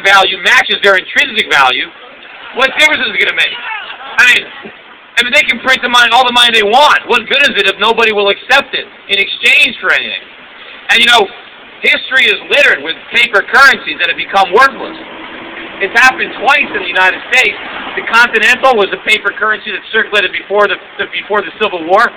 value matches their intrinsic value, what difference is it going to make? I mean, they can print all the money they want. What good is it if nobody will accept it in exchange for anything? And history is littered with paper currencies that have become worthless. It's happened twice in the United States. The Continental was a paper currency that circulated before the Civil War,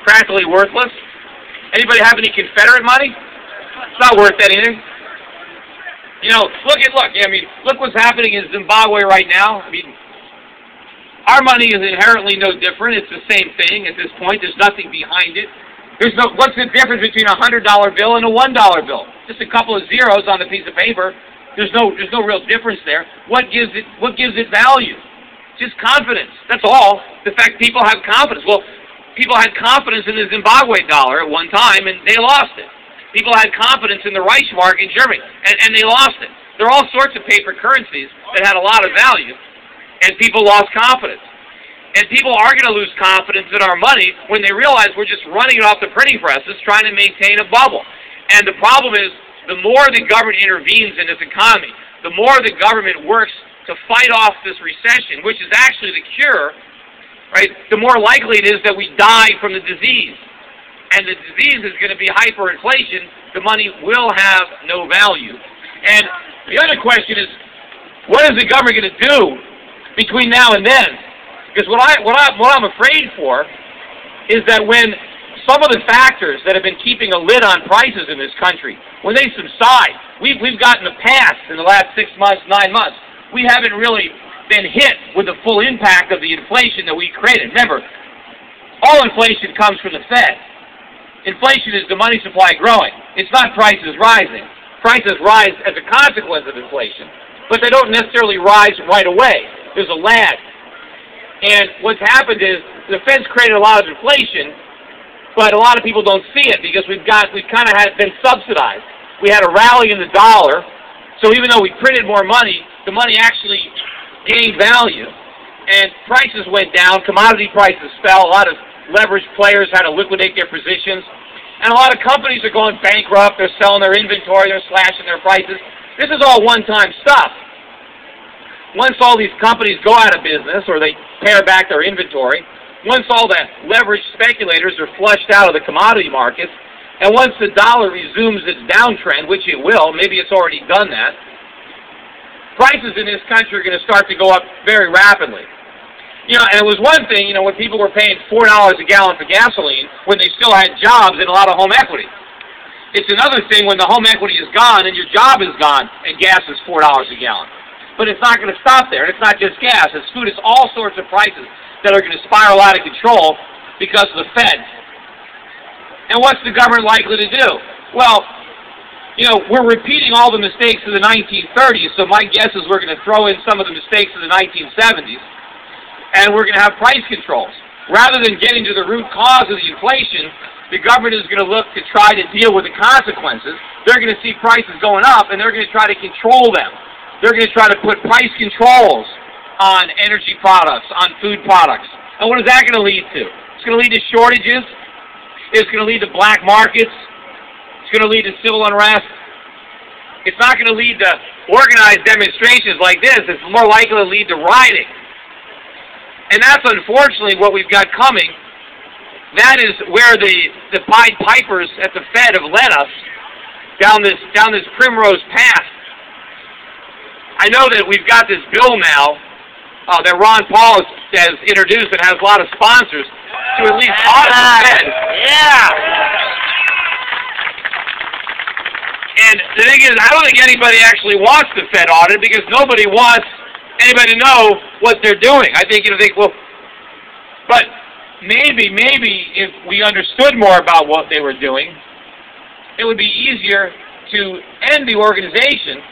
practically worthless. Anybody have any Confederate money? It's not worth anything. Look what's happening in Zimbabwe right now. Our money is inherently no different. It's the same thing at this point. There's nothing behind it. What's the difference between a $100 bill and a $1 bill? Just a couple of zeros on a piece of paper. There's no real difference there. What gives it value? Just confidence. That's all. The fact people have confidence. Well, people had confidence in the Zimbabwe dollar at one time, and they lost it. People had confidence in the Reichsmark in Germany, and they lost it. There are all sorts of paper currencies that had a lot of value, and people lost confidence. And people are going to lose confidence in our money when they realize we're just running it off the printing presses trying to maintain a bubble. And the problem is, the more the government intervenes in this economy, the more the government works to fight off this recession, which is actually the cure, right? The more likely it is that we die from the disease. And the disease is going to be hyperinflation. The money will have no value. And the other question is, what is the government going to do between now and then? Because what I'm afraid for is that when some of the factors that have been keeping a lid on prices in this country, when they subside, we've gotten a pass in the last 6 months, 9 months. We haven't really been hit with the full impact of the inflation that we created. Remember, all inflation comes from the Fed. Inflation is the money supply growing. It's not prices rising. Prices rise as a consequence of inflation, but they don't necessarily rise right away. There's a lag. And what's happened is the Fed's created a lot of inflation, but a lot of people don't see it because we've kind of been subsidized. We had a rally in the dollar, so even though we printed more money, the money actually gained value, and prices went down. Commodity prices fell. A lot of leveraged players had to liquidate their positions, and a lot of companies are going bankrupt. They're selling their inventory. They're slashing their prices. This is all one-time stuff. Once all these companies go out of business or they pare back their inventory, once all the leveraged speculators are flushed out of the commodity markets, and once the dollar resumes its downtrend, which it will, maybe it's already done that, prices in this country are going to start to go up very rapidly. And it was one thing, when people were paying $4 a gallon for gasoline when they still had jobs and a lot of home equity. It's another thing when the home equity is gone and your job is gone and gas is $4 a gallon. But it's not going to stop there. And it's not just gas. It's food. It's all sorts of prices that are going to spiral out of control because of the Fed. And what's the government likely to do? Well, we're repeating all the mistakes of the 1930s, so my guess is we're going to throw in some of the mistakes of the 1970s, and we're going to have price controls. Rather than getting to the root cause of the inflation, the government is going to look to try to deal with the consequences. They're going to see prices going up, and they're going to try to control them. They're going to try to put price controls on energy products, on food products. And what is that going to lead to? It's going to lead to shortages. It's going to lead to black markets. It's going to lead to civil unrest. It's not going to lead to organized demonstrations like this. It's more likely to lead to rioting. And that's unfortunately what we've got coming. That is where the Pied Pipers at the Fed have led us down this primrose path. I know that we've got this bill now that Ron Paul has introduced that has a lot of sponsors to at least audit the Fed. Yeah. And the thing is, I don't think anybody actually wants the Fed audit because nobody wants anybody to know what they're doing. I think but maybe if we understood more about what they were doing, it would be easier to end the organization.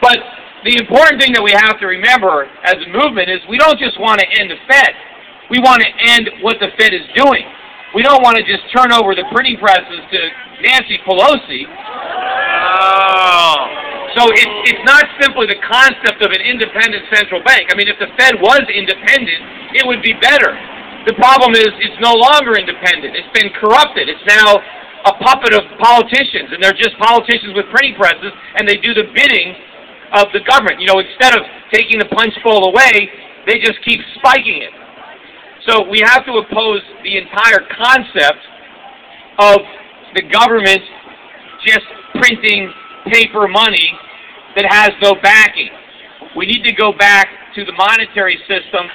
But the important thing that we have to remember as a movement is we don't just want to end the Fed. We want to end what the Fed is doing. We don't want to just turn over the printing presses to Nancy Pelosi. So it's not simply the concept of an independent central bank. I mean, if the Fed was independent, it would be better. The problem is it's no longer independent. It's been corrupted. It's now a puppet of politicians, and they're just politicians with printing presses, and they do the bidding of the government. Instead of taking the punch bowl away, they just keep spiking it. So we have to oppose the entire concept of the government just printing paper money that has no backing. We need to go back to the monetary system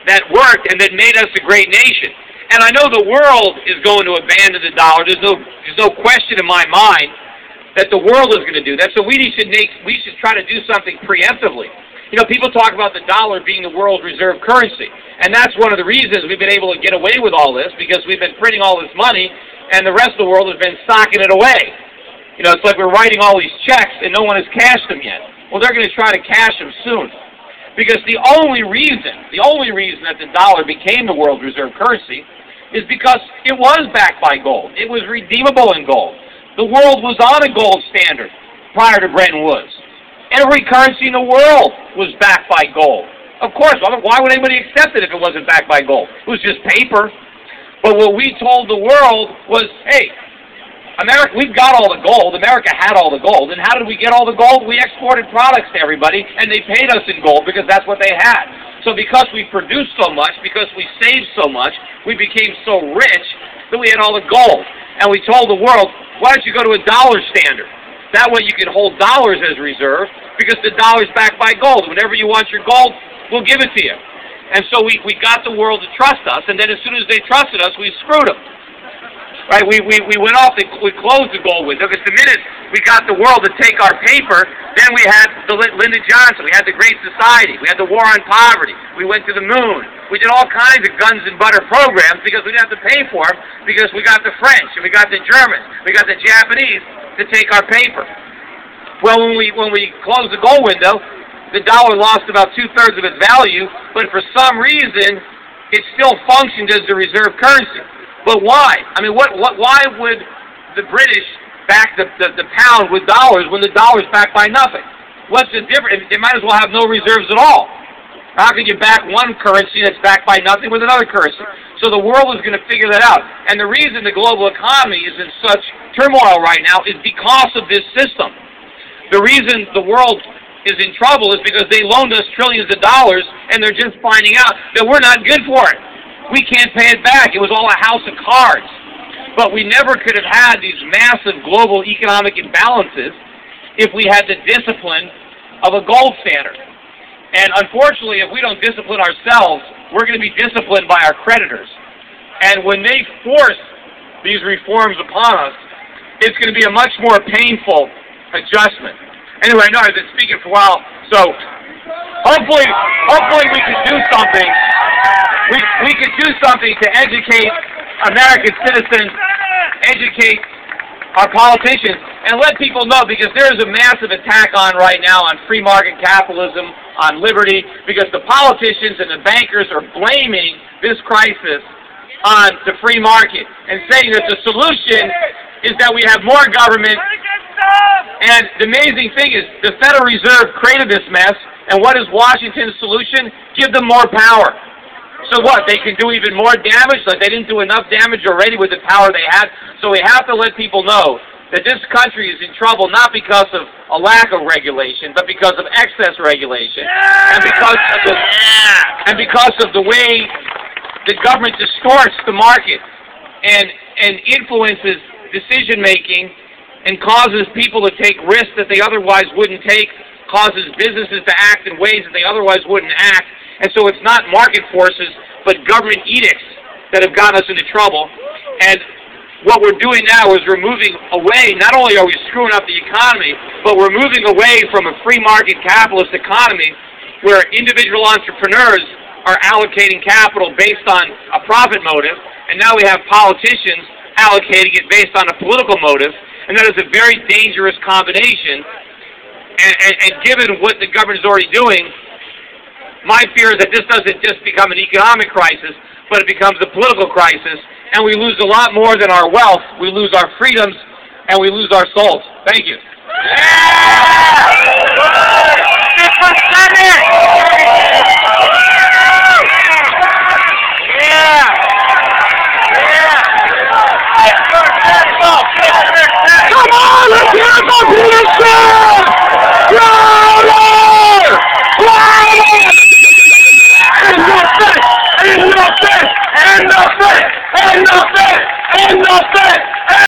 that worked and that made us a great nation. And I know the world is going to abandon the dollar. There's no question in my mind that the world is going to do that. So we should try to do something preemptively. People talk about the dollar being the world's reserve currency, and that's one of the reasons we've been able to get away with all this, because we've been printing all this money, and the rest of the world has been socking it away. It's like we're writing all these checks and no one has cashed them yet. Well, they're going to try to cash them soon, because the only reason that the dollar became the world's reserve currency is because it was backed by gold. It was redeemable in gold. The world was on a gold standard prior to Bretton Woods. Every currency in the world was backed by gold. Of course, why would anybody accept it if it wasn't backed by gold? It was just paper. But what we told the world was, hey, America, we've got all the gold. America had all the gold. And how did we get all the gold? We exported products to everybody, and they paid us in gold because that's what they had. So because we produced so much, because we saved so much, we became so rich that we had all the gold. And we told the world, why don't you go to a dollar standard? That way you can hold dollars as reserve, because the dollar's backed by gold. Whenever you want your gold, we'll give it to you. And so we got the world to trust us, and then as soon as they trusted us, we screwed them. Right? We went off, we closed the gold window, because the minute we got the world to take our paper, then we had the Lyndon Johnson, we had the Great Society, we had the War on Poverty, we went to the moon. We did all kinds of guns and butter programs because we didn't have to pay for them, because we got the French, and we got the Germans, we got the Japanese to take our paper. Well, when we closed the gold window, the dollar lost about 2/3 of its value, but for some reason, it still functioned as the reserve currency. But why? I mean, why would the British back the pound with dollars when the dollar's backed by nothing? What's the difference? They might as well have no reserves at all. How can you back one currency that's backed by nothing with another currency? So the world is going to figure that out. And the reason the global economy is in such turmoil right now is because of this system. The reason the world is in trouble is because they loaned us trillions of dollars, and they're just finding out that we're not good for it. We can't pay it back. It was all a house of cards. But we never could have had these massive global economic imbalances if we had the discipline of a gold standard. And unfortunately, if we don't discipline ourselves, we're going to be disciplined by our creditors. And when they force these reforms upon us, it's going to be a much more painful adjustment. Anyway, I know I've been speaking for a while, so hopefully we can do something. We could do something to educate American citizens, educate our politicians, and let people know, because there is a massive attack on right now on free market capitalism, on liberty, because the politicians and the bankers are blaming this crisis on the free market and saying that the solution is that we have more government. And the amazing thing is the Federal Reserve created this mess, and what is Washington's solution? Give them more power. So what? They can do even more damage? Like they didn't do enough damage already with the power they had? So we have to let people know that this country is in trouble not because of a lack of regulation, but because of excess regulation. And because of the way the government distorts the market and influences decision-making and causes people to take risks that they otherwise wouldn't take, causes businesses to act in ways that they otherwise wouldn't act. And so it's not market forces, but government edicts that have gotten us into trouble. And what we're doing now is we're moving away, not only are we screwing up the economy, but we're moving away from a free market capitalist economy where individual entrepreneurs are allocating capital based on a profit motive, and now we have politicians allocating it based on a political motive, and that is a very dangerous combination. And given what the government is already doing, my fear is that this doesn't just become an economic crisis, but it becomes a political crisis, and we lose a lot more than our wealth. We lose our freedoms, and we lose our souls. Thank you. Come on, let's hear it for Peter Schiff! Yeah! Enough it! Enough it!